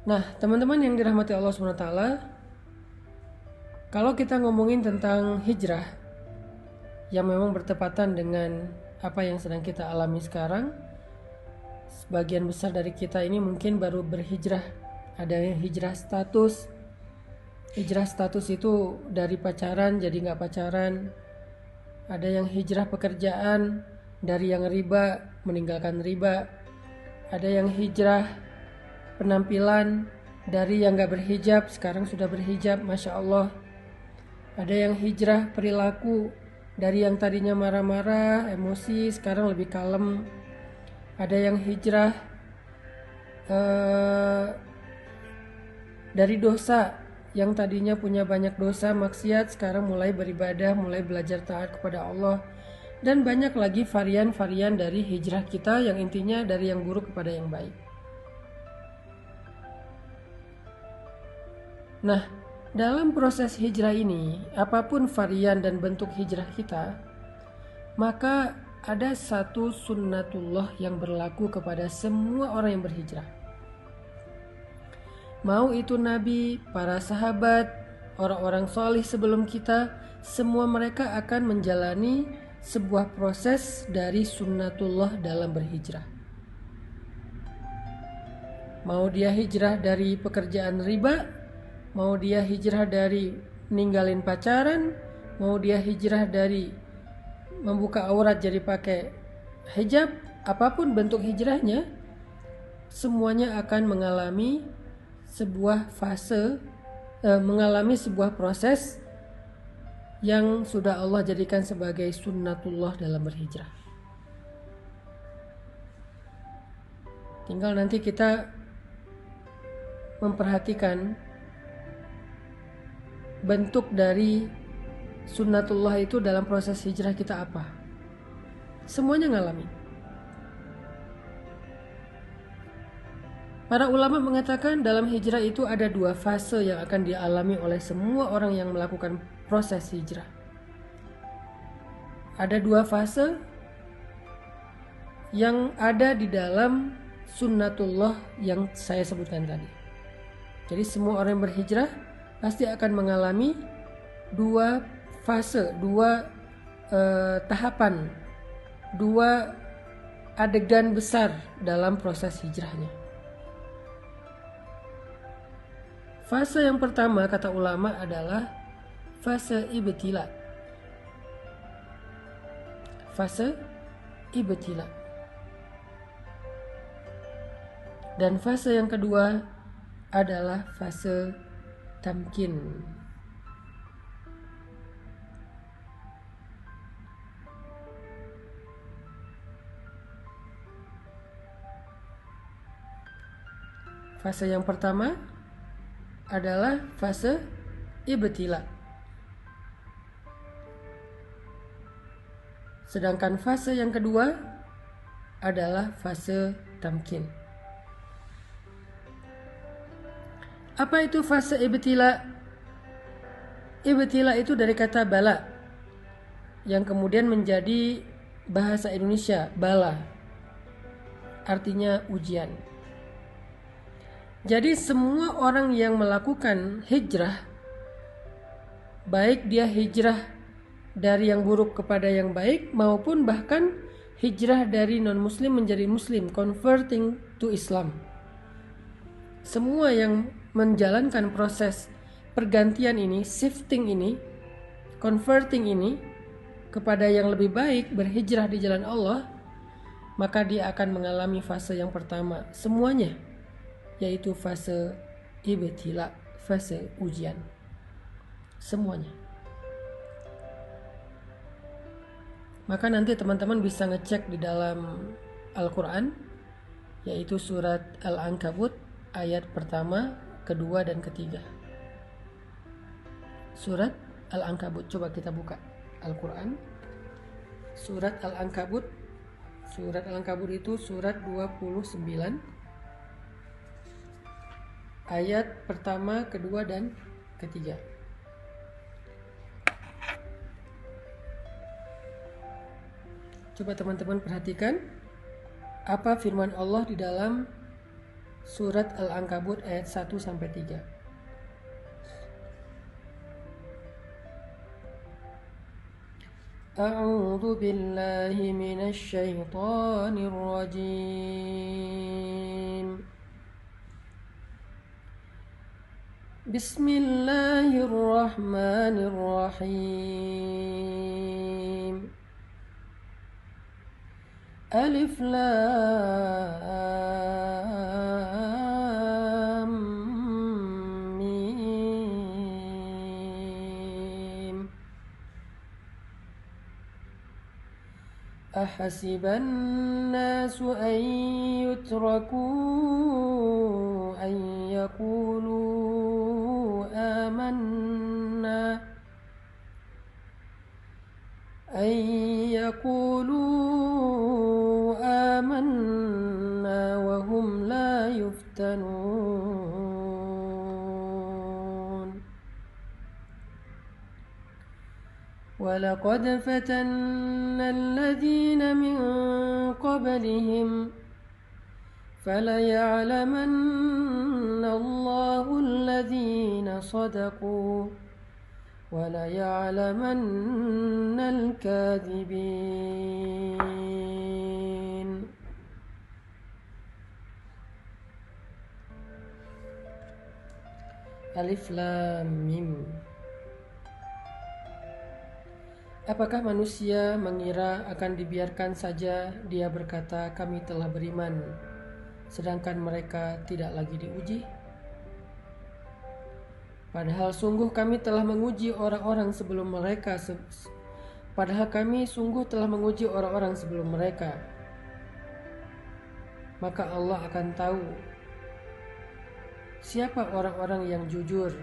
Nah, teman-teman yang dirahmati Allah SWT, kalau kita ngomongin tentang hijrah yang memang bertepatan dengan apa yang sedang kita alami sekarang, sebagian besar dari kita ini mungkin baru berhijrah. Ada yang hijrah status. Hijrah status itu dari pacaran jadi nggak pacaran. Ada yang hijrah pekerjaan, dari yang riba meninggalkan riba. Ada yang hijrah penampilan, dari yang gak berhijab sekarang sudah berhijab, Masya Allah. Ada yang hijrah perilaku, dari yang tadinya marah-marah, emosi, sekarang lebih kalem. Ada yang hijrah dari dosa, yang tadinya punya banyak dosa, maksiat, sekarang mulai beribadah, mulai belajar taat kepada Allah. Dan banyak lagi varian-varian dari hijrah kita yang intinya dari yang buruk kepada yang baik. Nah, dalam proses hijrah ini, apapun varian dan bentuk hijrah kita, maka ada satu sunnatullah yang berlaku kepada semua orang yang berhijrah. Mau itu nabi, para sahabat, orang-orang solih sebelum kita, semua mereka akan menjalani sebuah proses dari sunnatullah dalam berhijrah. Mau dia hijrah dari pekerjaan riba, mau dia hijrah dari ninggalin pacaran, mau dia hijrah dari membuka aurat jadi pakai hijab, apapun bentuk hijrahnya, semuanya akan mengalami sebuah fase, mengalami sebuah proses yang sudah Allah jadikan sebagai sunnatullah dalam berhijrah. Tinggal nanti kita memperhatikan bentuk dari sunnatullah itu dalam proses hijrah kita apa. Semuanya ngalamin. Para ulama mengatakan dalam hijrah itu ada dua fase yang akan dialami oleh semua orang yang melakukan proses hijrah. Ada dua fase yang ada di dalam sunnatullah yang saya sebutkan tadi. Jadi semua orang yang berhijrah pasti akan mengalami dua fase, dua tahapan, dua adegan besar dalam proses hijrahnya. Fase yang pertama kata ulama adalah fase ibtila. Fase ibtila. Dan fase yang kedua adalah fase tamkin. Fase yang pertama adalah fase ibtila. Sedangkan fase yang kedua adalah fase tamkin. Apa itu fase ibtila? Ibtila itu dari kata bala, yang kemudian menjadi bahasa Indonesia bala, artinya ujian. Jadi semua orang yang melakukan hijrah, baik dia hijrah dari yang buruk kepada yang baik, maupun bahkan hijrah dari non-muslim menjadi muslim, converting to Islam. Semua yang menjalankan proses pergantian ini, shifting ini, converting ini kepada yang lebih baik, berhijrah di jalan Allah, maka dia akan mengalami fase yang pertama semuanya, yaitu fase ibtila, fase ujian. Semuanya. Maka nanti teman-teman bisa ngecek di dalam Al-Quran, yaitu surat Al-Ankabut ayat pertama, kedua, dan ketiga. Surat Al-Ankabut, coba kita buka Al-Quran. Surat Al-Ankabut. Surat Al-Ankabut itu surat 29, ayat pertama, kedua, dan ketiga. Coba teman-teman perhatikan apa firman Allah di dalam surat Al-Ankabut ayat 1-3. A'udzu billahi minasy syaithanir rajim. Bismillahirrahmanirrahim. Alif Lam Mim. Ahasiban nasu an yutraku an yaqulu آمنا أن يقولوا آمنا وهم لا يفتنون ولقد فتنا الذين من قبلهم فليعلمن الله الذين صدقوا وليعلمن الكاذبين. Alif Lam Mim. Apakah manusia mengira akan dibiarkan saja dia berkata kami telah beriman, sedangkan mereka tidak lagi diuji? Padahal sungguh kami telah menguji orang-orang sebelum mereka. Maka Allah akan tahu siapa orang-orang yang jujur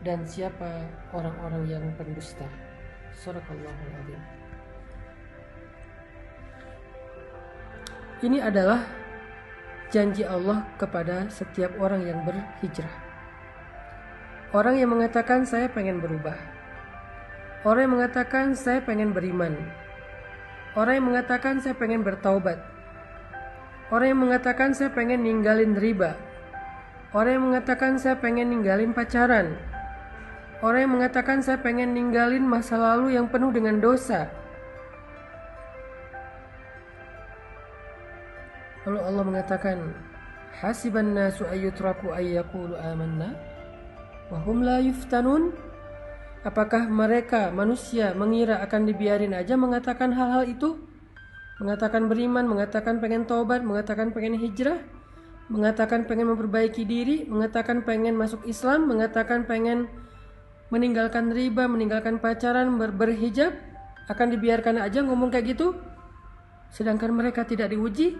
dan siapa orang-orang yang pendusta. Shadaqallahul Adzim. Ini adalah janji Allah kepada setiap orang yang berhijrah. Orang yang mengatakan saya pengen berubah. Orang yang mengatakan saya pengen beriman. Orang yang mengatakan saya pengen bertaubat. Orang yang mengatakan saya pengen ninggalin riba. Orang yang mengatakan saya pengen ninggalin pacaran. Orang yang mengatakan saya pengen ninggalin masa lalu yang penuh dengan dosa. Lalu Allah mengatakan, hasiban nasu ayyutraku ayyaqulu amanna wa hum la yuftanun. Apakah mereka manusia mengira akan dibiarin aja mengatakan hal-hal itu? Mengatakan beriman, mengatakan pengen taubat, mengatakan pengen hijrah, mengatakan pengen memperbaiki diri, mengatakan pengen masuk Islam, mengatakan pengen meninggalkan riba, meninggalkan pacaran, berhijab, akan dibiarkan aja ngomong kayak gitu? Sedangkan mereka tidak diuji?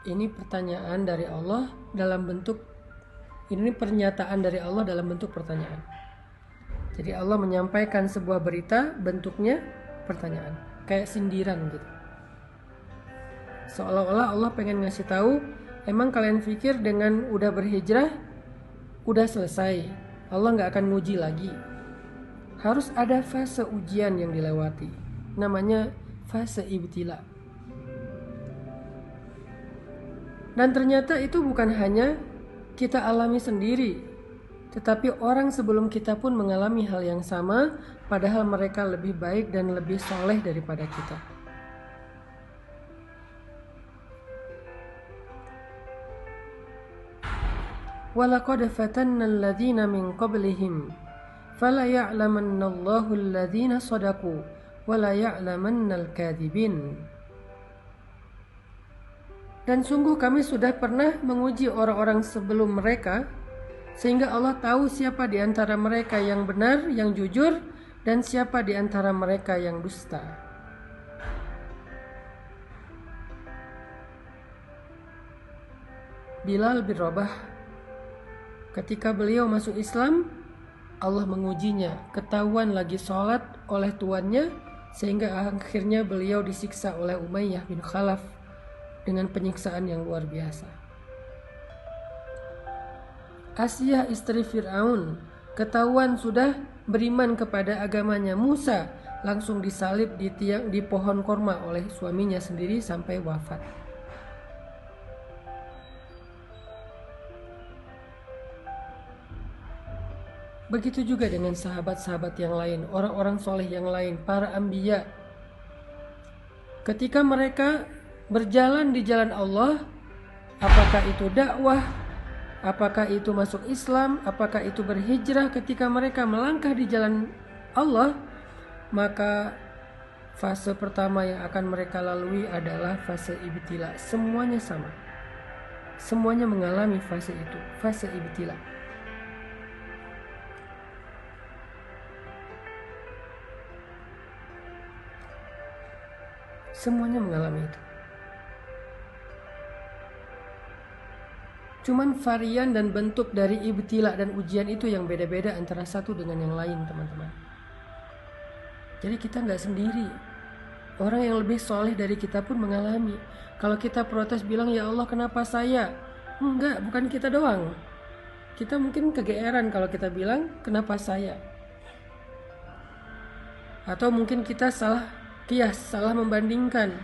Ini pertanyaan dari Allah dalam bentuk, ini pernyataan dari Allah dalam bentuk pertanyaan. Jadi Allah menyampaikan sebuah berita, bentuknya pertanyaan, kayak sindiran gitu. Seolah-olah Allah pengen ngasih tahu, emang kalian pikir dengan udah berhijrah udah selesai, Allah nggak akan nguji lagi. Harus ada fase ujian yang dilewati, namanya fase ibtila. Dan ternyata itu bukan hanya kita alami sendiri, tetapi orang sebelum kita pun mengalami hal yang sama, padahal mereka lebih baik dan lebih soleh daripada kita. وَلَقَدْ فَتَنَّ الَّذِينَ مِنْ قَبْلِهِمْ فَلَيَعْلَمَنَّ اللَّهُ الَّذِينَ صَدَقُوا وَلَيَعْلَمَنَّ الْكَاذِبِينَ. Dan sungguh kami sudah pernah menguji orang-orang sebelum mereka, sehingga Allah tahu siapa di antara mereka yang benar, yang jujur, dan siapa di antara mereka yang dusta. Bilal bin Rabah, ketika beliau masuk Islam, Allah mengujinya, ketahuan lagi sholat oleh tuannya, sehingga akhirnya beliau disiksa oleh Umayyah bin Khalaf dengan penyiksaan yang luar biasa. Asiyah istri Fir'aun ketahuan sudah beriman kepada agamanya Musa, langsung disalib di pohon korma oleh suaminya sendiri sampai wafat. Begitu juga dengan sahabat-sahabat yang lain, orang-orang soleh yang lain, para anbiya. Ketika mereka berjalan di jalan Allah, apakah itu dakwah, apakah itu masuk Islam, apakah itu berhijrah, ketika mereka melangkah di jalan Allah, maka fase pertama yang akan mereka lalui adalah fase ibtila. Semuanya sama. Semuanya mengalami fase itu, fase ibtila. Semuanya mengalami itu. Cuman varian dan bentuk dari ibtila dan ujian itu yang beda-beda antara satu dengan yang lain, teman-teman. Jadi kita nggak sendiri. Orang yang lebih soleh dari kita pun mengalami. Kalau kita protes bilang, ya Allah kenapa saya? Enggak, bukan kita doang. Kita mungkin kegeeran kalau kita bilang, kenapa saya? Atau mungkin kita salah kias, salah membandingkan.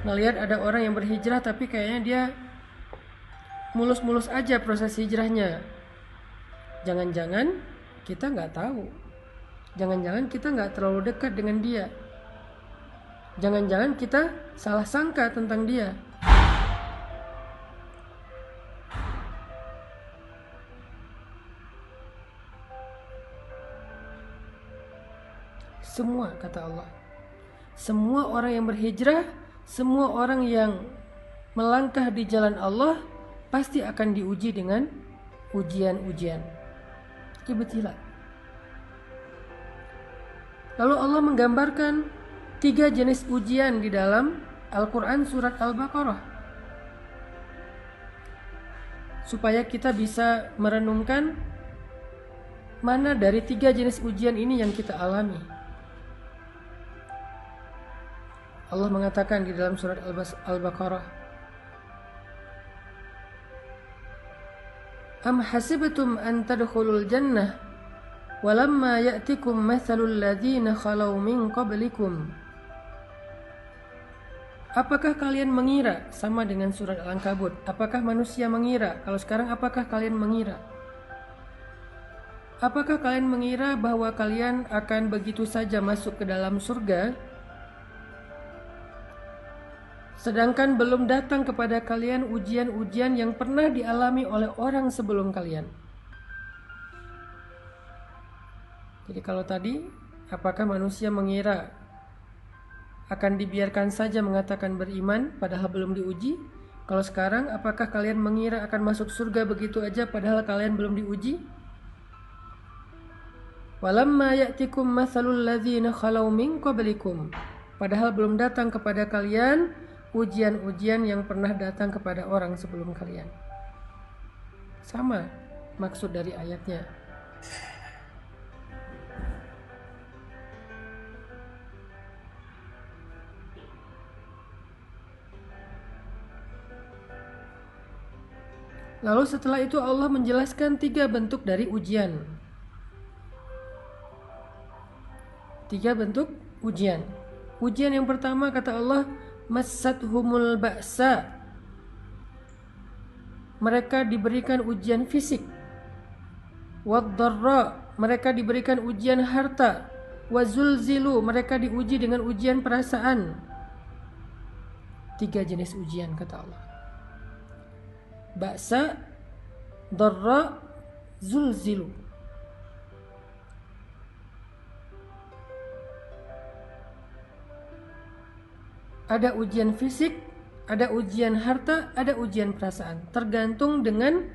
Ngelihat ada orang yang berhijrah tapi kayaknya dia mulus-mulus aja proses hijrahnya. Jangan-jangan kita nggak tahu. Jangan-jangan kita nggak terlalu dekat dengan dia. Jangan-jangan kita salah sangka tentang dia. Semua, kata Allah, semua orang yang berhijrah, semua orang yang melangkah di jalan Allah pasti akan diuji dengan ujian-ujian, ibtila. Lalu Allah menggambarkan 3 jenis ujian di dalam Al-Quran surat Al-Baqarah, supaya kita bisa merenungkan mana dari 3 jenis ujian ini yang kita alami. Allah mengatakan di dalam surat Al-Baqarah, Am hasibtum an tadkhulul jannah walamma ya'tikum mathalul ladzina khalau min qablikum. Apakah kalian mengira, sama dengan surat Al-Ankabut, apakah manusia mengira? Kalau sekarang apakah kalian mengira? Apakah kalian mengira bahwa kalian akan begitu saja masuk ke dalam surga, sedangkan belum datang kepada kalian ujian-ujian yang pernah dialami oleh orang sebelum kalian? Jadi kalau tadi, apakah manusia mengira akan dibiarkan saja mengatakan beriman padahal belum diuji? Kalau sekarang, apakah kalian mengira akan masuk surga begitu aja padahal kalian belum diuji? Walamma ya'tikum mathalul ladzina khalau min qablikum. Padahal belum datang kepada kalian ujian-ujian yang pernah datang kepada orang sebelum kalian. Sama maksud dari ayatnya. Lalu setelah itu Allah menjelaskan 3 bentuk dari ujian. 3 bentuk ujian. Ujian yang pertama, kata Allah, massathumul ba'sa. Mereka diberikan ujian fisik. Wad-dharra, mereka diberikan ujian harta. Wazulzilu, mereka diuji dengan ujian perasaan. 3 jenis ujian, kata Allah. Ba'sa, dharra, zulzilu. Ada ujian fisik, ada ujian harta, ada ujian perasaan. Tergantung dengan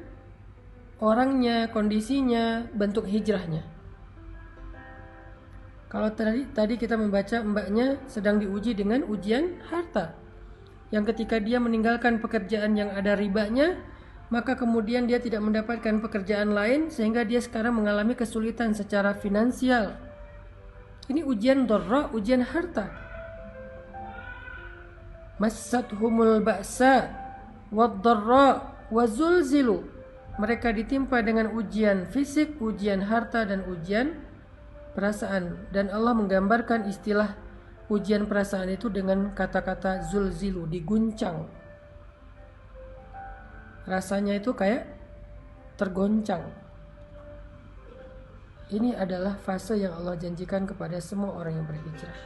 orangnya, kondisinya, bentuk hijrahnya. Kalau tadi kita membaca mbaknya sedang diuji dengan ujian harta, yang ketika dia meninggalkan pekerjaan yang ada ribanya, maka kemudian dia tidak mendapatkan pekerjaan lain sehingga dia sekarang mengalami kesulitan secara finansial. Ini ujian dharra, ujian harta. Massathumul ba'sa wad-dharra wazulzilu. Mereka ditimpa dengan ujian fisik, ujian harta, dan ujian perasaan. Dan Allah menggambarkan istilah ujian perasaan itu dengan kata-kata zulzilu, diguncang. Rasanya itu kayak tergoncang. Ini adalah fase yang Allah janjikan kepada semua orang yang berhijrah.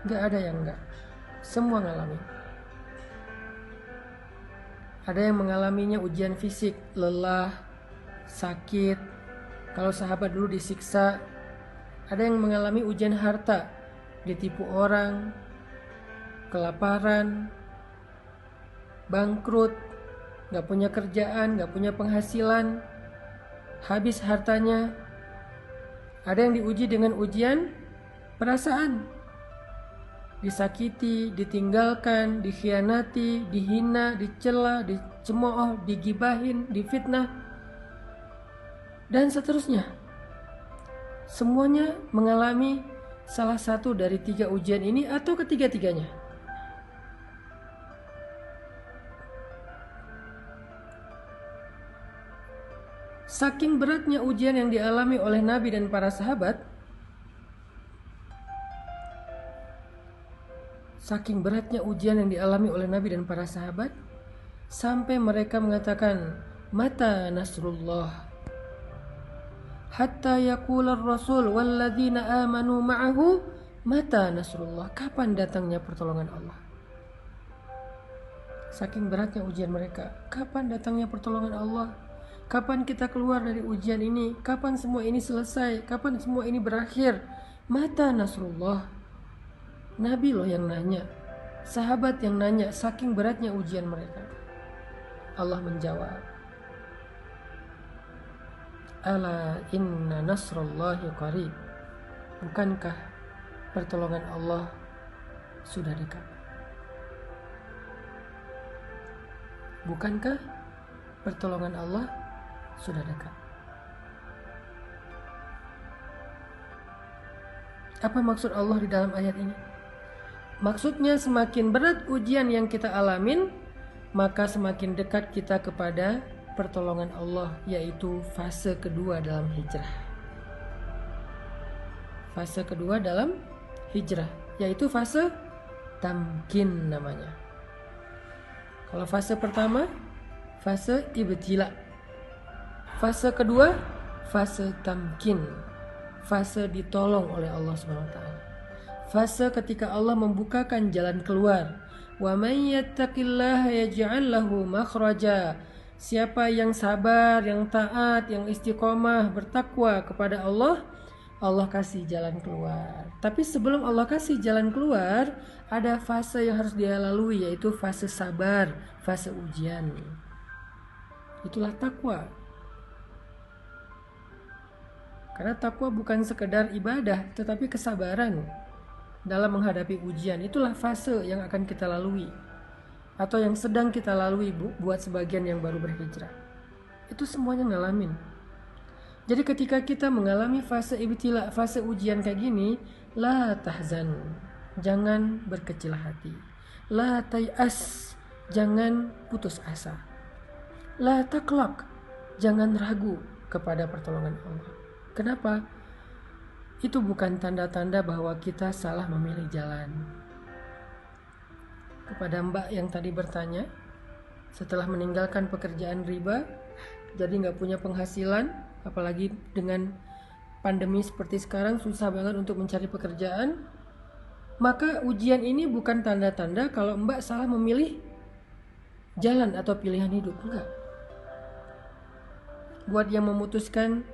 Gak ada yang enggak. Semua ngalamin. Ada yang mengalaminya ujian fisik, lelah, sakit. Kalau sahabat dulu disiksa. Ada yang mengalami ujian harta, ditipu orang, kelaparan, bangkrut, gak punya kerjaan, gak punya penghasilan, habis hartanya. Ada yang diuji dengan ujian perasaan, disakiti, ditinggalkan, dikhianati, dihina, dicela, dicemooh, digibahin, difitnah, dan seterusnya. Semuanya mengalami salah satu dari 3 ujian ini atau ketiga-tiganya. Saking beratnya ujian yang dialami oleh Nabi dan para sahabat, sampai mereka mengatakan, mata nasrullah, hatta yaqula ar-rasul walladzina amanu ma'ahu mata nasrullah. Kapan datangnya pertolongan Allah? Saking beratnya ujian mereka. Kapan datangnya pertolongan Allah? Kapan kita keluar dari ujian ini? Kapan semua ini selesai? Kapan semua ini berakhir? Mata nasrullah. Nabi loh yang nanya, sahabat yang nanya, saking beratnya ujian mereka. Allah menjawab, ala inna nasrullahi qarib. Bukankah pertolongan Allah sudah dekat? Bukankah pertolongan Allah sudah dekat? Apa maksud Allah di dalam ayat ini? Maksudnya semakin berat ujian yang kita alamin, maka semakin dekat kita kepada pertolongan Allah, yaitu fase kedua dalam hijrah. Fase kedua dalam hijrah, yaitu fase tamkin namanya. Kalau fase pertama, fase ibtila. Fase kedua, fase tamkin. Fase ditolong oleh Allah SWT. Fase ketika Allah membukakan jalan keluar. Wa may yattaqillaha yaj'al lahu makhraja. Siapa yang sabar, yang taat, yang istiqomah, bertakwa kepada Allah, Allah kasih jalan keluar. Tapi sebelum Allah kasih jalan keluar, ada fase yang harus dia lalui, yaitu fase sabar, fase ujian. Itulah takwa. Karena takwa bukan sekedar ibadah, tetapi kesabaran dalam menghadapi ujian. Itulah fase yang akan kita lalui, atau yang sedang kita lalui buat sebagian yang baru berhijrah. Itu semuanya ngalamin. Jadi ketika kita mengalami fase ibtila, fase ujian kayak gini, la tahzan, jangan berkecil hati. La tayas, jangan putus asa. La taklak, jangan ragu kepada pertolongan Allah. Kenapa? Itu bukan tanda-tanda bahwa kita salah memilih jalan. Kepada Mbak yang tadi bertanya, setelah meninggalkan pekerjaan riba, jadi nggak punya penghasilan, apalagi dengan pandemi seperti sekarang susah banget untuk mencari pekerjaan, maka ujian ini bukan tanda-tanda kalau Mbak salah memilih jalan atau pilihan hidup. Enggak. Buat yang memutuskan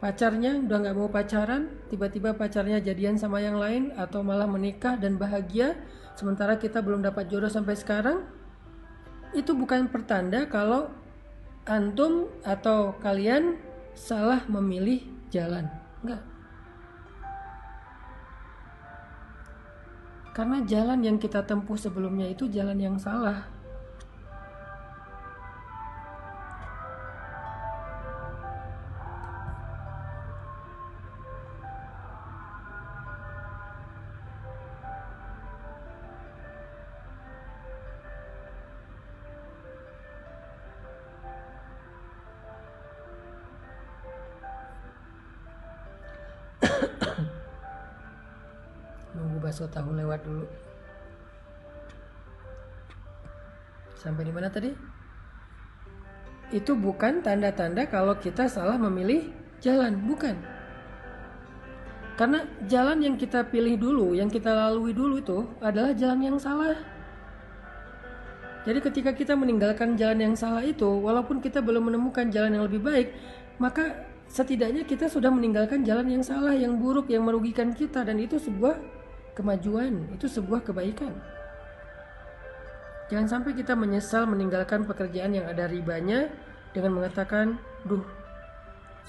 pacarnya udah nggak mau pacaran, tiba-tiba pacarnya jadian sama yang lain, atau malah menikah dan bahagia, sementara kita belum dapat jodoh sampai sekarang, itu bukan pertanda kalau antum atau kalian salah memilih jalan. Enggak. Karena jalan yang kita tempuh sebelumnya itu jalan yang salah. Nunggu bakso tahu lewat dulu. Sampai di mana tadi? Itu bukan tanda-tanda kalau kita salah memilih jalan, bukan. Karena jalan yang kita pilih dulu, yang kita lalui dulu itu adalah jalan yang salah. Jadi ketika kita meninggalkan jalan yang salah itu, walaupun kita belum menemukan jalan yang lebih baik, maka setidaknya kita sudah meninggalkan jalan yang salah, yang buruk, yang merugikan kita, dan itu sebuah kemajuan, itu sebuah kebaikan. Jangan sampai kita menyesal meninggalkan pekerjaan yang ada ribanya dengan mengatakan, duh,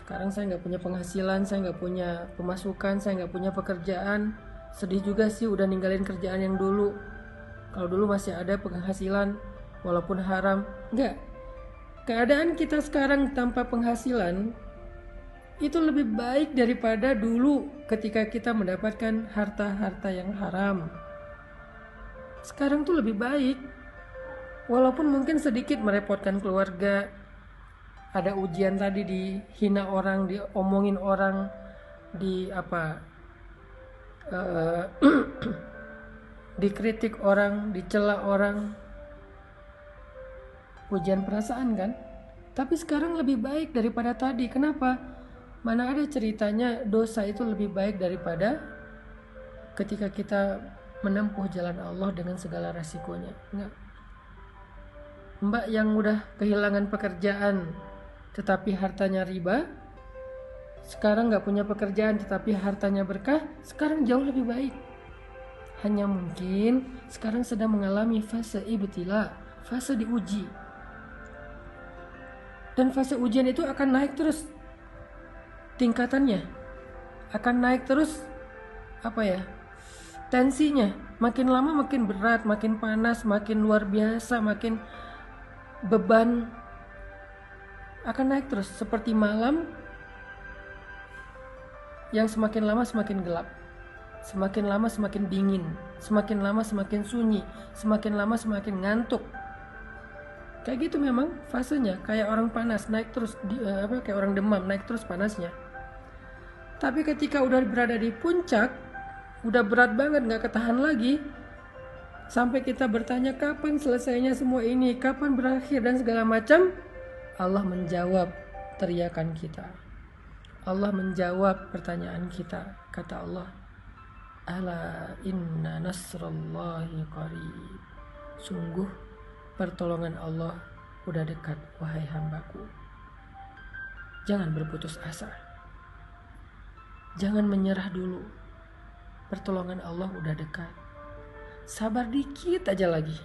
sekarang saya nggak punya penghasilan, saya nggak punya pemasukan, saya nggak punya pekerjaan. Sedih juga sih udah ninggalin kerjaan yang dulu. Kalau dulu masih ada penghasilan, walaupun haram. Nggak. Keadaan kita sekarang tanpa penghasilan itu lebih baik daripada dulu ketika kita mendapatkan harta-harta yang haram. Sekarang tuh lebih baik. Walaupun mungkin sedikit merepotkan keluarga, ada ujian tadi, dihina orang, diomongin orang, dikritik orang, dicela orang, ujian perasaan kan. Tapi sekarang lebih baik daripada tadi. Kenapa? Mana ada ceritanya dosa itu lebih baik daripada ketika kita menempuh jalan Allah dengan segala resikonya. Enggak. Mbak yang udah kehilangan pekerjaan tetapi hartanya riba, sekarang gak punya pekerjaan tetapi hartanya berkah, sekarang jauh lebih baik. Hanya mungkin sekarang sedang mengalami fase ibtila, fase diuji. Dan fase ujian itu akan naik terus tingkatannya, akan naik terus tensinya, makin lama makin berat, makin panas, makin luar biasa, makin beban akan naik terus, seperti malam yang semakin lama semakin gelap, semakin lama semakin dingin, semakin lama semakin sunyi, semakin lama semakin ngantuk. Kayak gitu memang fasenya, kayak orang panas naik terus, kayak orang demam naik terus panasnya. Tapi ketika udah berada di puncak, udah berat banget, nggak ketahan lagi, sampai kita bertanya kapan selesainya semua ini, kapan berakhir dan segala macam. Allah menjawab teriakan kita. Allah menjawab pertanyaan kita. Kata Allah, ala inna nasrallahi qarib. Sungguh pertolongan Allah udah dekat, wahai hambaku. Jangan berputus asa. Jangan menyerah dulu. Pertolongan Allah udah dekat. Sabar dikit aja lagi.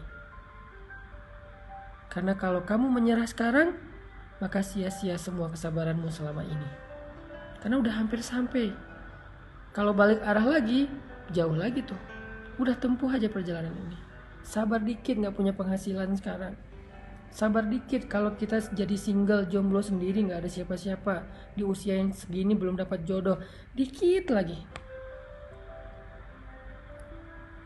Karena kalau kamu menyerah sekarang, maka sia-sia semua kesabaranmu selama ini. Karena udah hampir sampai. Kalau balik arah lagi, jauh lagi tuh. Udah tempuh aja perjalanan ini. Sabar dikit, gak punya penghasilan sekarang. Sabar dikit kalau kita jadi single, jomblo sendiri, gak ada siapa-siapa. Di usia yang segini belum dapat jodoh. Dikit lagi.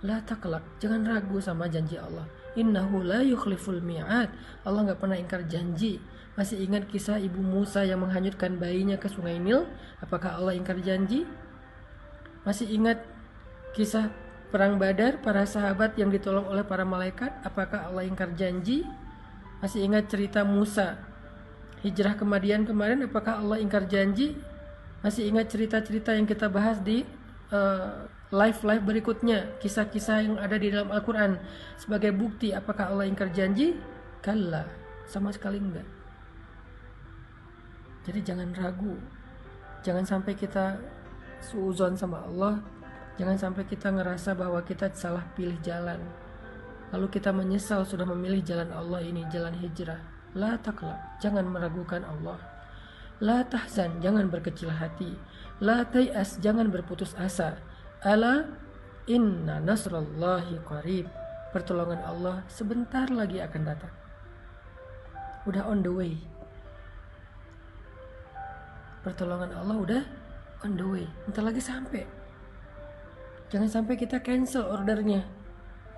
La taqlaq, jangan ragu sama janji Allah. Innahu la yukhliful mi'ad. Allah gak pernah ingkar janji. Masih ingat kisah ibu Musa yang menghanyutkan bayinya ke sungai Nil? Apakah Allah ingkar janji? Masih ingat kisah perang Badar, para sahabat yang ditolong oleh para malaikat? Apakah Allah ingkar janji? Masih ingat cerita Musa hijrah ke Madian kemarin? Apakah Allah ingkar janji? Masih ingat cerita-cerita yang kita bahas di live berikutnya, kisah-kisah yang ada di dalam Al-Quran sebagai bukti? Apakah Allah ingkar janji? Kalla, sama sekali enggak. Jadi jangan ragu, jangan sampai kita suuzon sama Allah, jangan sampai kita ngerasa bahwa kita salah pilih jalan, lalu kita menyesal sudah memilih jalan Allah ini, jalan hijrah. La taqlaq, jangan meragukan Allah. La tahzan, jangan berkecil hati. La tay'as, jangan berputus asa. Ala inna nasrallahi qarib, pertolongan Allah sebentar lagi akan datang. Udah on the way. Pertolongan Allah udah on the way, bentar lagi sampai. Jangan sampai kita cancel ordernya,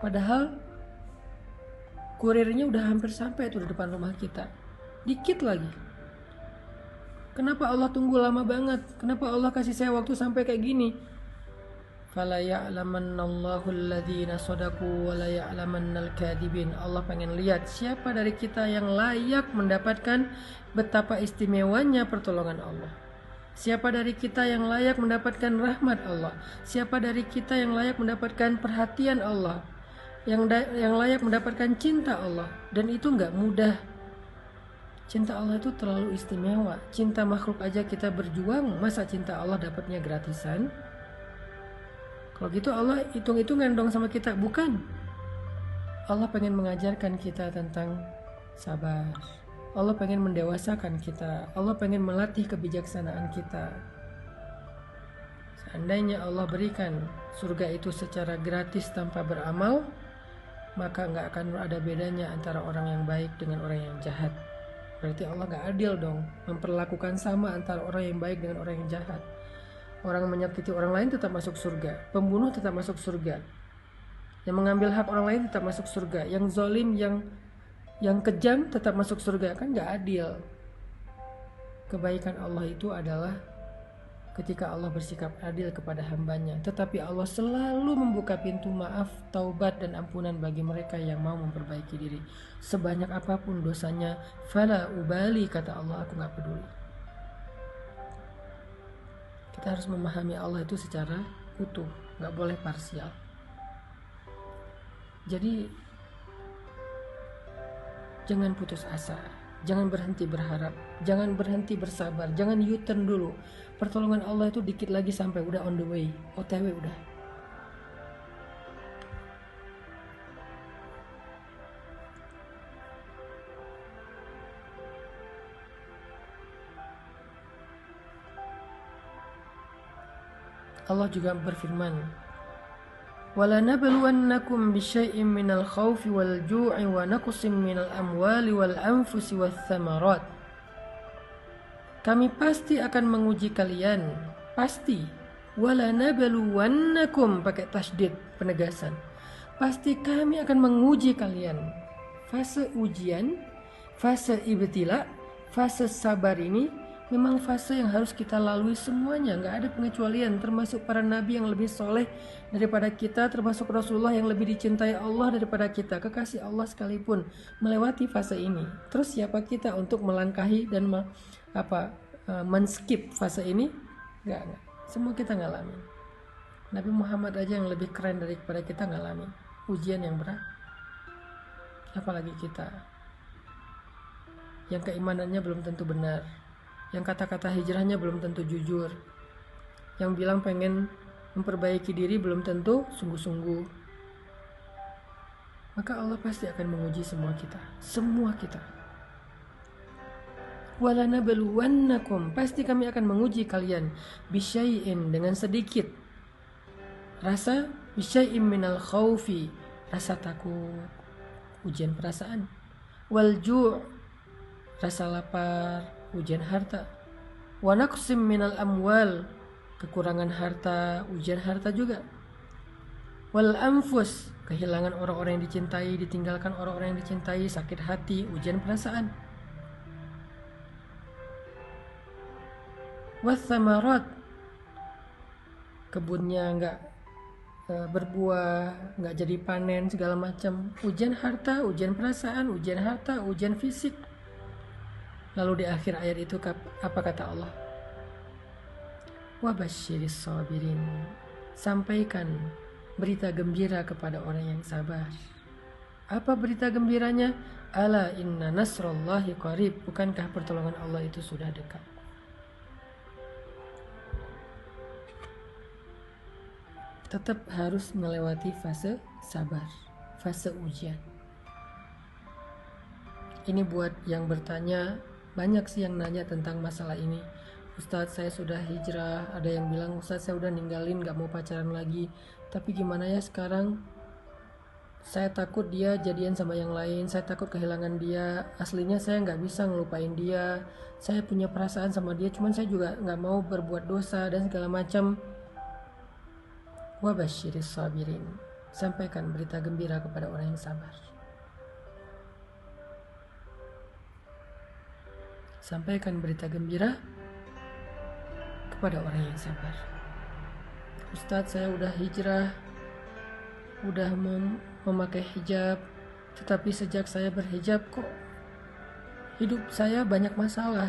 padahal kurirnya udah hampir sampai tuh di depan rumah kita. Dikit lagi. Kenapa Allah tunggu lama banget? Kenapa Allah kasih saya waktu sampai kayak gini? Fala ya'lamannallahu alladhina shadaqu wa la ya'lamannal kadhibin. Allah pengen lihat siapa dari kita yang layak mendapatkan betapa istimewanya pertolongan Allah. Siapa dari kita yang layak mendapatkan rahmat Allah? Siapa dari kita yang layak mendapatkan perhatian Allah? Yang layak mendapatkan cinta Allah? Dan itu nggak mudah. Cinta Allah itu terlalu istimewa. Cinta makhluk aja kita berjuang, masa cinta Allah dapatnya gratisan? Kalau gitu Allah hitung-hitungan dong sama kita. Bukan. Allah pengen mengajarkan kita tentang sabar. Allah pengen mendewasakan kita. Allah pengen melatih kebijaksanaan kita. Seandainya Allah berikan surga itu secara gratis tanpa beramal, maka nggak akan ada bedanya antara orang yang baik dengan orang yang jahat. Berarti Allah nggak adil dong, memperlakukan sama antara orang yang baik dengan orang yang jahat. Orang menyakiti orang lain tetap masuk surga, pembunuh tetap masuk surga, yang mengambil hak orang lain tetap masuk surga, yang zalim, yang kejam tetap masuk surga. Kan nggak adil. Kebaikan Allah itu adalah ketika Allah bersikap adil kepada hambanya, tetapi Allah selalu membuka pintu maaf, taubat dan ampunan bagi mereka yang mau memperbaiki diri. Sebanyak apapun dosanya, fala ubali, kata Allah, aku gak peduli. Kita harus memahami Allah itu secara utuh, gak boleh parsial. Jadi jangan putus asa, jangan berhenti berharap, jangan berhenti bersabar, jangan U-turn dulu. Pertolongan Allah itu dikit lagi sampai, udah on the way, OTW udah. Allah juga berfirman, وَلَنَبْلُوَنَّكُمْ بِشَيْءٍ مِّنَ الْخَوْفِ وَالْجُوعِ وَنَقْصٍ مِّنَ الْأَمْوَالِ وَالْأَنفُسِ وَالثَّمَرَاتِ. Kami pasti akan menguji kalian, pasti. وَلَنَبْلُوَنَّكُمْ, pakai tasydid, penegasan. Pasti kami akan menguji kalian. Fase ujian, fase ibtila, fase sabar ini memang fase yang harus kita lalui semuanya, nggak ada pengecualian, termasuk para nabi yang lebih soleh daripada kita, termasuk Rasulullah yang lebih dicintai Allah daripada kita, kekasih Allah sekalipun melewati fase ini. Terus siapa kita untuk melangkahi dan men-skip fase ini? Nggak. Semua kita ngalamin. Nabi Muhammad aja yang lebih keren daripada kita ngalamin ujian yang berat, apalagi kita yang keimanannya belum tentu benar, yang kata-kata hijrahnya belum tentu jujur, yang bilang pengen memperbaiki diri belum tentu sungguh-sungguh. Maka Allah pasti akan menguji semua kita. Walanabluwannakum, pasti kami akan menguji kalian, bisyai'in, dengan sedikit rasa, bisyai'in minal khaufi, rasa takut, ujian perasaan, wal ju', rasa lapar, ujian harta, wa naqsim minal amwal, kekurangan harta, ujian harta juga, wal anfus, kehilangan orang-orang yang dicintai, ditinggalkan orang-orang yang dicintai, sakit hati, ujian perasaan, was samarat, kebunnya nggak berbuah, nggak jadi panen, segala macam, ujian harta, ujian perasaan, ujian harta, ujian fisik. Lalu di akhir ayat itu apa kata Allah? Wabasyiris sabirin, sampaikan berita gembira kepada orang yang sabar. Apa berita gembiranya? Ala inna nasrallahi qarib, bukankah pertolongan Allah itu sudah dekat? Tetap harus melewati fase sabar, fase ujian. Ini buat yang bertanya, banyak sih yang nanya tentang masalah ini. Ustadz, saya sudah hijrah. Ada yang bilang, Ustadz, saya udah ninggalin, gak mau pacaran lagi. Tapi gimana ya sekarang? Saya takut dia jadian sama yang lain. Saya takut kehilangan dia. Aslinya saya gak bisa ngelupain dia. Saya punya perasaan sama dia, cuman saya juga gak mau berbuat dosa dan segala macam. Wabasyiris sabirin, sampaikan berita gembira kepada orang yang sabar. Sampaikan berita gembira kepada orang yang sabar. Ustadz, saya udah hijrah, udah memakai hijab, tetapi sejak saya berhijab kok hidup saya banyak masalah.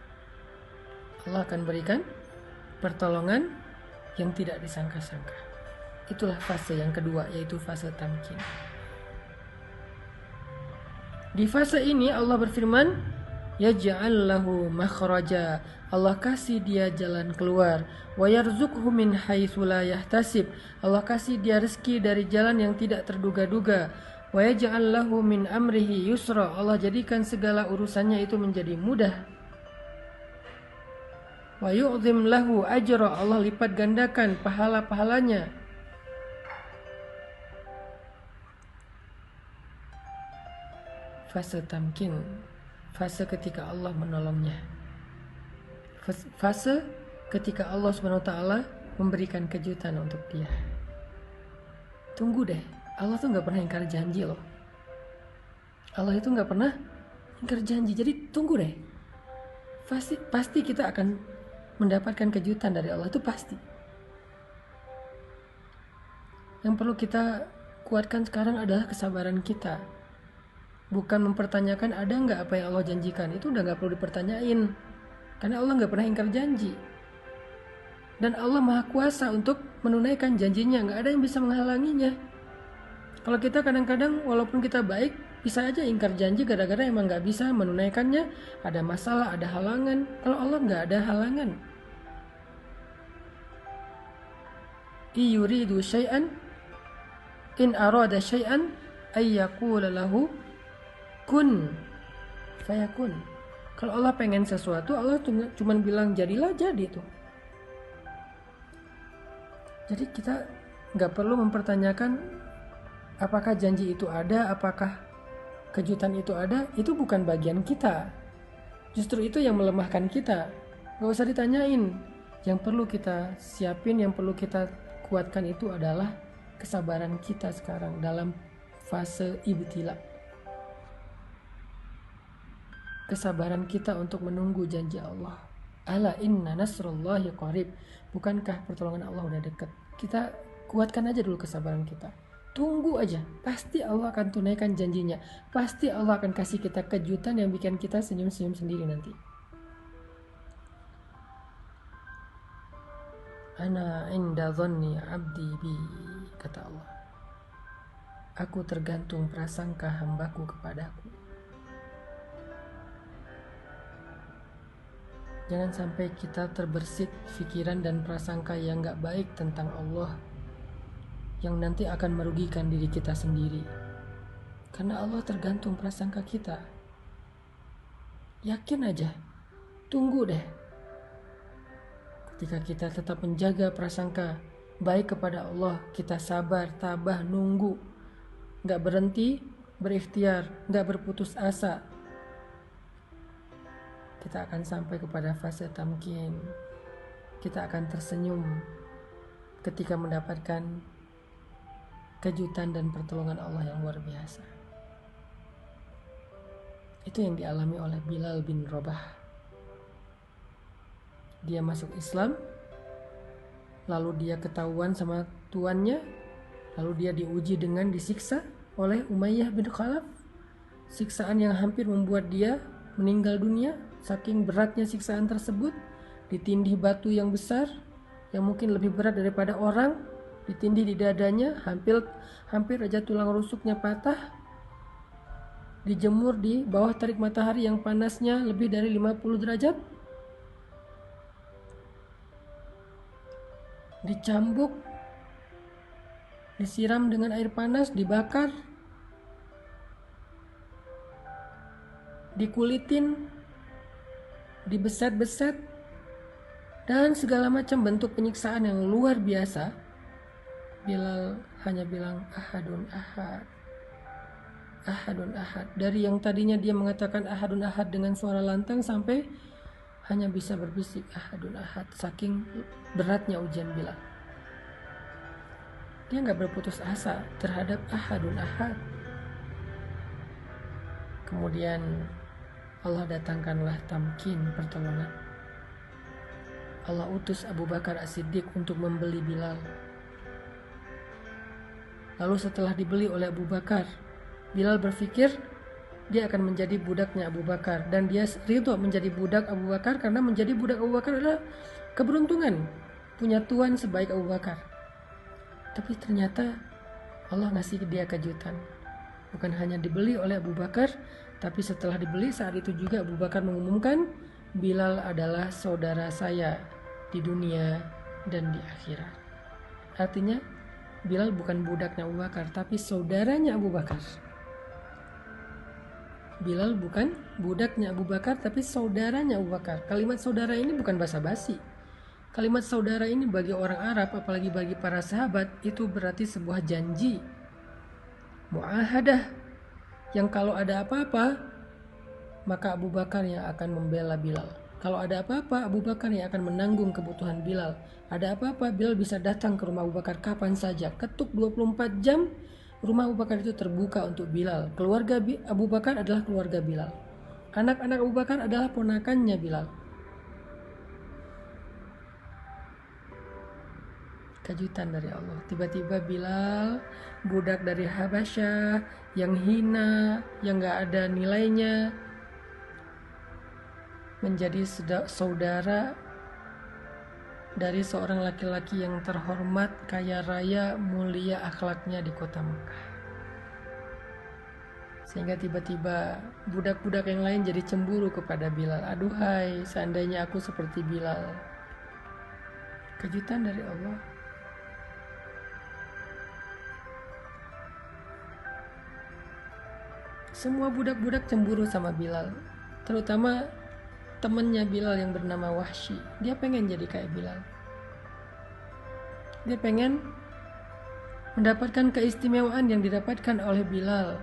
Allah akan berikan pertolongan yang tidak disangka-sangka. Itulah fase yang kedua, yaitu fase tamkin. Di fase ini Allah berfirman, yaj'al lahu makhraja, Allah kasih dia jalan keluar, wa yarzuqhu min haitsu la yahtasib, Allah kasih dia rezeki dari jalan yang tidak terduga-duga, wa yaj'al lahu min amrihi yusra, Allah jadikan segala urusannya itu menjadi mudah, wa yu'zim lahu ajra, Allah lipat gandakan pahala-pahalanya. Fase tamkin, fase ketika Allah menolongnya, fase ketika Allah SWT memberikan kejutan untuk dia. Tunggu deh, Allah tuh gak pernah ingkar janji loh. Allah itu gak pernah ingkar janji, jadi tunggu deh. Pasti kita akan mendapatkan kejutan dari Allah, itu pasti. Yang perlu kita kuatkan sekarang adalah kesabaran kita. Bukan mempertanyakan ada nggak apa yang Allah janjikan, itu udah nggak perlu dipertanyain, karena Allah nggak pernah ingkar janji, dan Allah maha kuasa untuk menunaikan janjinya, nggak ada yang bisa menghalanginya. Kalau kita kadang-kadang walaupun kita baik, bisa aja ingkar janji gara-gara emang nggak bisa menunaikannya, ada masalah, ada halangan. Kalau Allah nggak ada halangan. Yuridu syai'an in arada syai'an ay yaqula lahu kun fayakun. Kalau Allah pengen sesuatu, Allah cuma bilang jadilah, jadi tuh. Jadi kita nggak perlu mempertanyakan apakah janji itu ada, apakah kejutan itu ada. Itu bukan bagian kita. Justru itu yang melemahkan kita. Nggak usah ditanyain. Yang perlu kita siapin, yang perlu kita kuatkan itu adalah kesabaran kita sekarang dalam fase ibtila. Kesabaran kita untuk menunggu janji Allah. Ala inna nasrullahi qarib. Bukankah pertolongan Allah udah dekat? Kita kuatkan aja dulu kesabaran kita. Tunggu aja. Pasti Allah akan tunaikan janjinya. Pasti Allah akan kasih kita kejutan yang bikin kita senyum-senyum sendiri nanti. Ana inda dhanni abdi bi, kata Allah. Aku tergantung prasangka hambaku kepadaku. Jangan sampai kita terbersit pikiran dan prasangka yang gak baik tentang Allah, yang nanti akan merugikan diri kita sendiri. Karena Allah tergantung prasangka kita. Yakin aja, tunggu deh. Ketika kita tetap menjaga prasangka baik kepada Allah, kita sabar, tabah, nunggu, gak berhenti, berikhtiar, gak berputus asa, kita akan sampai kepada fase tamkin. Kita akan tersenyum ketika mendapatkan kejutan dan pertolongan Allah yang luar biasa. Itu yang dialami oleh Bilal bin Rabah. Dia masuk Islam, lalu dia ketahuan sama tuannya, lalu dia diuji dengan disiksa oleh Umayyah bin Khalaf. Siksaan yang hampir membuat dia meninggal dunia. Saking beratnya siksaan tersebut, ditindih batu yang besar, yang mungkin lebih berat daripada orang, ditindih di dadanya, hampir aja tulang rusuknya patah, dijemur di bawah terik matahari yang panasnya lebih dari 50 derajat, dicambuk, disiram dengan air panas, dibakar, dikulitin, dibeset-beset, dan segala macam bentuk penyiksaan yang luar biasa. Bilal hanya bilang ahadun ahad, ahadun ahad. Dari yang tadinya dia mengatakan ahadun ahad dengan suara lantang sampai hanya bisa berbisik ahadun ahad, saking beratnya ujian Bilal. Dia gak berputus asa terhadap ahadun ahad. Kemudian Allah datangkanlah tamkin, pertolongan. Allah utus Abu Bakar As-Siddiq untuk membeli Bilal. Lalu setelah dibeli oleh Abu Bakar, Bilal berpikir, dia akan menjadi budaknya Abu Bakar, dan dia ridho menjadi budak Abu Bakar karena menjadi budak Abu Bakar adalah keberuntungan, punya tuan sebaik Abu Bakar. Tapi ternyata Allah ngasih dia kejutan, bukan hanya dibeli oleh Abu Bakar, tapi setelah dibeli saat itu juga Abu Bakar mengumumkan, Bilal adalah saudara saya di dunia dan di akhirat. Artinya Bilal bukan budaknya Abu Bakar, tapi saudaranya Abu Bakar. Bilal bukan budaknya Abu Bakar, tapi saudaranya Abu Bakar. Kalimat saudara ini bukan basa-basi. Kalimat saudara ini bagi orang Arab, apalagi bagi para sahabat, itu berarti sebuah janji, muahadah, yang kalau ada apa-apa, maka Abu Bakar yang akan membela Bilal. Kalau ada apa-apa, Abu Bakar yang akan menanggung kebutuhan Bilal. Ada apa-apa, Bilal bisa datang ke rumah Abu Bakar kapan saja. Ketuk 24 jam, rumah Abu Bakar itu terbuka untuk Bilal. Keluarga Abu Bakar adalah keluarga Bilal. Anak-anak Abu Bakar adalah ponakannya Bilal. Kejutan dari Allah. Tiba-tiba Bilal, budak dari Habasyah, yang hina, yang gak ada nilainya, menjadi saudara dari seorang laki-laki yang terhormat, kaya raya, mulia akhlaknya di kota Mekah. Sehingga tiba-tiba budak-budak yang lain jadi cemburu kepada Bilal. Aduhai, seandainya aku seperti Bilal. Kejutan dari Allah. Semua budak-budak cemburu sama Bilal, terutama temannya Bilal yang bernama Wahsy. Dia pengen jadi kayak Bilal. Dia pengen mendapatkan keistimewaan yang didapatkan oleh Bilal.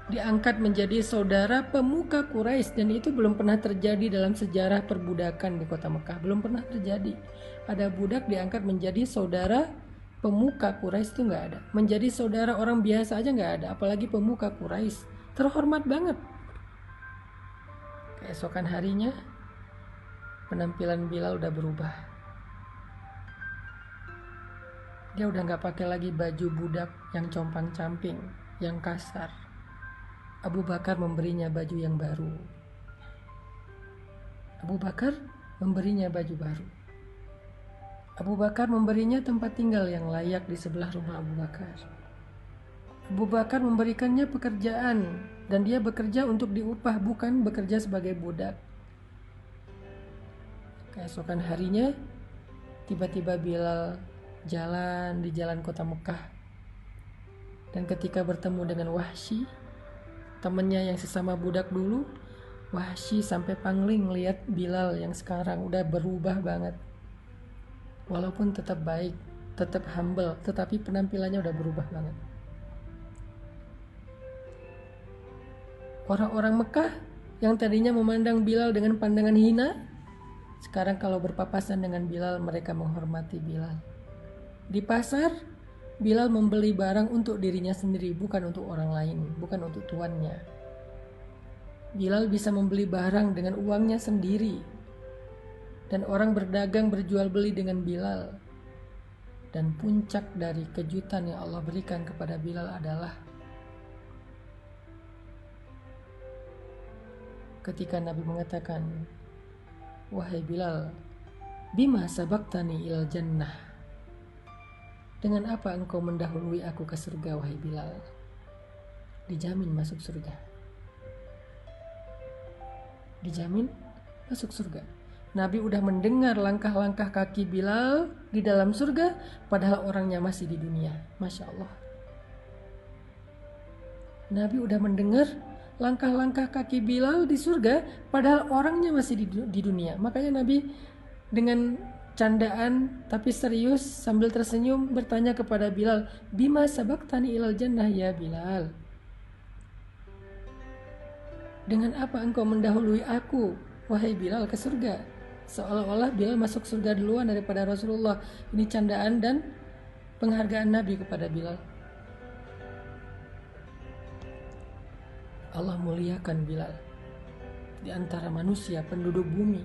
Diangkat menjadi saudara pemuka Quraisy, dan itu belum pernah terjadi dalam sejarah perbudakan di kota Mekah. Belum pernah terjadi. Ada budak diangkat menjadi saudara pemuka Quraisy, itu nggak ada. Menjadi saudara orang biasa aja nggak ada, apalagi pemuka Quraisy. Terhormat banget. Keesokan harinya penampilan Bilal udah berubah. Dia udah nggak pakai lagi baju budak yang compang-camping, yang kasar. Abu Bakar memberinya baju yang baru. Abu Bakar memberinya baju baru. Abu Bakar memberinya tempat tinggal yang layak di sebelah rumah Abu Bakar. Abu Bakar memberikannya pekerjaan, dan dia bekerja untuk diupah, bukan bekerja sebagai budak. Keesokan harinya, tiba-tiba Bilal jalan di jalan kota Mekah. Dan ketika bertemu dengan Wahsy, temannya yang sesama budak dulu, Wahsy sampai pangling lihat Bilal yang sekarang udah berubah banget. Walaupun tetap baik, tetap humble, tetapi penampilannya udah berubah banget. Orang-orang Mekah yang tadinya memandang Bilal dengan pandangan hina, sekarang kalau berpapasan dengan Bilal, mereka menghormati Bilal. Di pasar, Bilal membeli barang untuk dirinya sendiri, bukan untuk orang lain, bukan untuk tuannya. Bilal bisa membeli barang dengan uangnya sendiri, dan orang berdagang berjual beli dengan Bilal. Dan puncak dari kejutan yang Allah berikan kepada Bilal adalah ketika Nabi mengatakan, "Wahai Bilal, bima sabaktani ilal jannah?" Dengan apa engkau mendahului aku ke surga, wahai Bilal? Dijamin masuk surga. Dijamin masuk surga. Nabi udah mendengar langkah-langkah kaki Bilal di dalam surga, padahal orangnya masih di dunia. Masya Allah. Nabi udah mendengar langkah-langkah kaki Bilal di surga, padahal orangnya masih di dunia. Makanya Nabi dengan candaan tapi serius sambil tersenyum bertanya kepada Bilal, "Bima sabaktani ilal jannah ya Bilal?" Dengan apa engkau mendahului aku, wahai Bilal, ke surga? Seolah-olah Bilal masuk surga duluan daripada Rasulullah. Ini candaan dan penghargaan Nabi kepada Bilal. Allah muliakan Bilal di antara manusia penduduk bumi.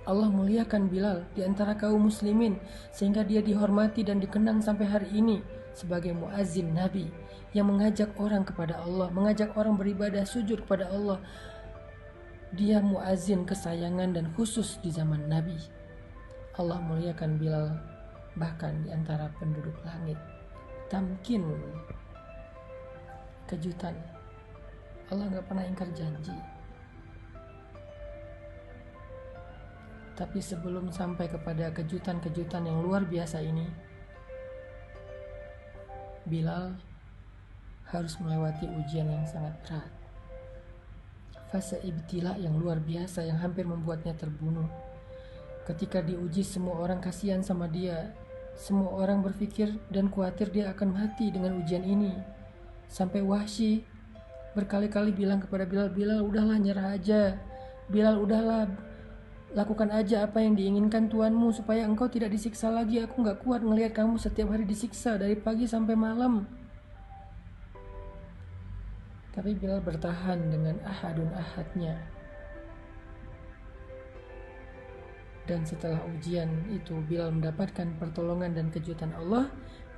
Allah muliakan Bilal di antara kaum muslimin, sehingga dia dihormati dan dikenang sampai hari ini sebagai muazzin Nabi yang mengajak orang kepada Allah, mengajak orang beribadah sujud kepada Allah. Dia muazzin kesayangan dan khusus di zaman Nabi. Allah muliakan Bilal bahkan di antara penduduk langit. Tamkin, kejutan. Allah gak pernah ingkar janji. Tapi sebelum sampai kepada kejutan-kejutan yang luar biasa ini, Bilal harus melewati ujian yang sangat berat. Fase ibtila yang luar biasa yang hampir membuatnya terbunuh. Ketika diuji, semua orang kasihan sama dia. Semua orang berpikir dan khawatir dia akan mati dengan ujian ini. Sampai Wahsy berkali-kali bilang kepada Bilal, Bilal udahlah, nyerah aja. Bilal udahlah, lakukan aja apa yang diinginkan Tuanmu supaya engkau tidak disiksa lagi. Aku gak kuat ngelihat kamu setiap hari disiksa dari pagi sampai malam. Tapi Bilal bertahan dengan ahadun ahadnya. Dan setelah ujian itu Bilal mendapatkan pertolongan dan kejutan Allah,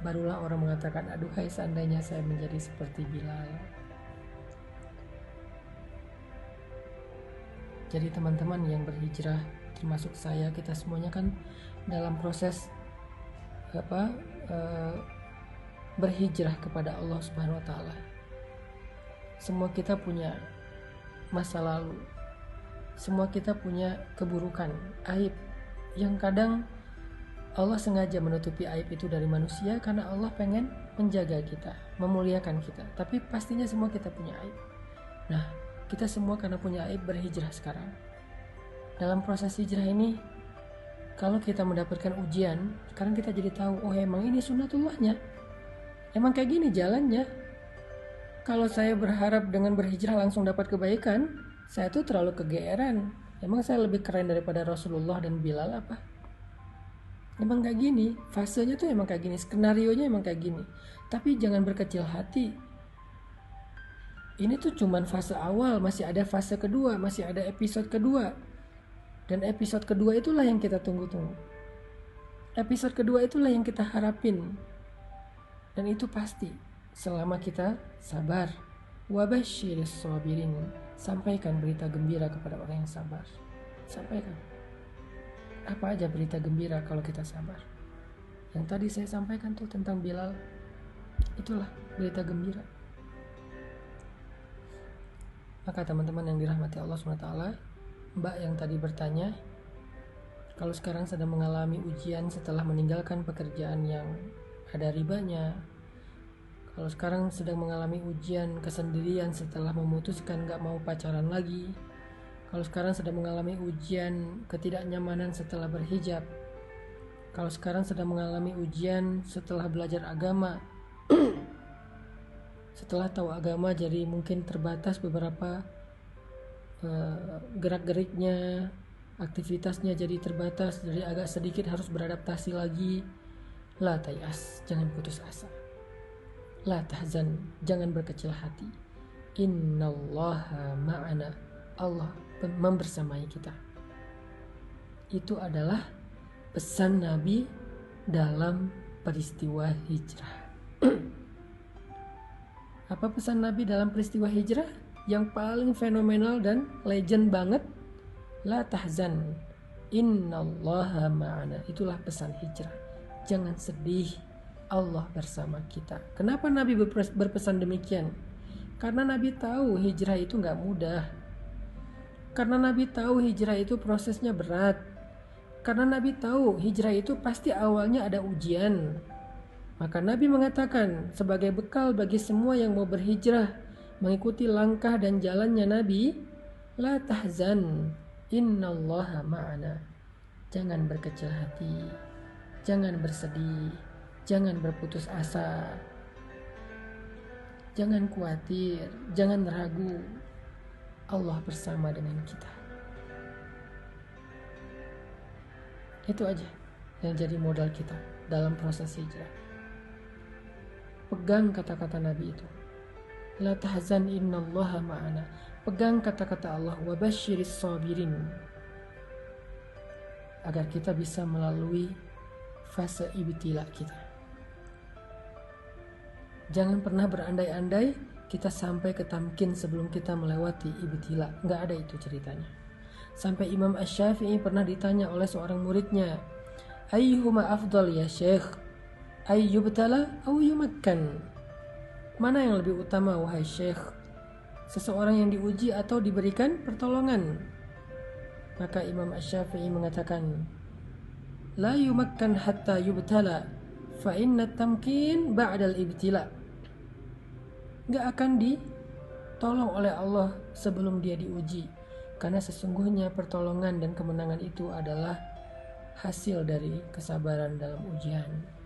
barulah orang mengatakan, aduhai seandainya saya menjadi seperti Bilal. Jadi teman-teman yang berhijrah, termasuk saya, kita semuanya kan dalam proses berhijrah kepada Allah Subhanahu wa taala. Semua kita punya masa lalu. Semua kita punya keburukan, aib yang kadang Allah sengaja menutupi aib itu dari manusia karena Allah pengen menjaga kita, memuliakan kita. Tapi pastinya semua kita punya aib. Nah, kita semua karena punya aib berhijrah sekarang. Dalam proses hijrah ini, kalau kita mendapatkan ujian, sekarang kita jadi tahu, oh emang ini sunnatullahnya. Emang kayak gini jalannya. Kalau saya berharap dengan berhijrah langsung dapat kebaikan, saya tuh terlalu kegeeran. Emang saya lebih keren daripada Rasulullah dan Bilal apa? Emang kayak gini, fasenya tuh emang kayak gini, skenarionya emang kayak gini. Tapi jangan berkecil hati. Ini tuh cuman fase awal, masih ada fase kedua, masih ada episode kedua. Dan episode kedua itulah yang kita tunggu-tunggu. Episode kedua itulah yang kita harapin. Dan itu pasti selama kita sabar. Wabasyiris sabirin. Sampaikan berita gembira kepada orang yang sabar. Sampaikan. Apa aja berita gembira kalau kita sabar? Yang tadi saya sampaikan tuh tentang Bilal. Itulah berita gembira. Maka teman-teman yang dirahmati Allah SWT, Mbak yang tadi bertanya, kalau sekarang sedang mengalami ujian setelah meninggalkan pekerjaan yang ada ribanya, kalau sekarang sedang mengalami ujian kesendirian setelah memutuskan gak mau pacaran lagi, kalau sekarang sedang mengalami ujian ketidaknyamanan setelah berhijab, kalau sekarang sedang mengalami ujian setelah belajar agama, setelah tahu agama jadi mungkin terbatas beberapa gerak-geriknya, aktivitasnya jadi terbatas, jadi agak sedikit harus beradaptasi lagi. La tayas, jangan putus asa. La tahzan, jangan berkecil hati. Innallaha ma'ana, Allah membersamai kita. Itu adalah pesan Nabi dalam peristiwa hijrah. Apa pesan Nabi dalam peristiwa hijrah? Yang paling fenomenal dan legend banget, la tahzan, innallaha ma'ana. Itulah pesan hijrah. Jangan sedih, Allah bersama kita. Kenapa Nabi berpesan demikian? Karena Nabi tahu hijrah itu gak mudah. Karena Nabi tahu hijrah itu prosesnya berat. Karena Nabi tahu hijrah itu pasti awalnya ada ujian. Maka Nabi mengatakan sebagai bekal bagi semua yang mau berhijrah, mengikuti langkah dan jalannya Nabi, la tahzan, innallaha ma'ana. Jangan berkecil hati, jangan bersedih, jangan berputus asa, jangan khawatir, jangan ragu. Allah bersama dengan kita. Itu aja yang jadi modal kita dalam proses hijrah. Pegang kata-kata Nabi itu. La tahzan innallaha ma'ana. Pegang kata-kata Allah, wabasyiris sabirin. Agar kita bisa melalui fase ibtila kita. Jangan pernah berandai-andai kita sampai ke tamkin sebelum kita melewati ibtila. Nggak ada itu ceritanya. Sampai Imam Asy-Syafi'i pernah ditanya oleh seorang muridnya, ayyuhuma afdal ya syekh, ayyubtala aw yumakkan? Mana yang lebih utama wahai syekh, seseorang yang diuji atau diberikan pertolongan? Maka Imam Asy-Syafi'i mengatakan, la yumakkan hatta yubtala, fa inna tamkin ba'dal ibtila. Gak akan ditolong oleh Allah sebelum dia diuji, karena sesungguhnya pertolongan dan kemenangan itu adalah hasil dari kesabaran dalam ujian.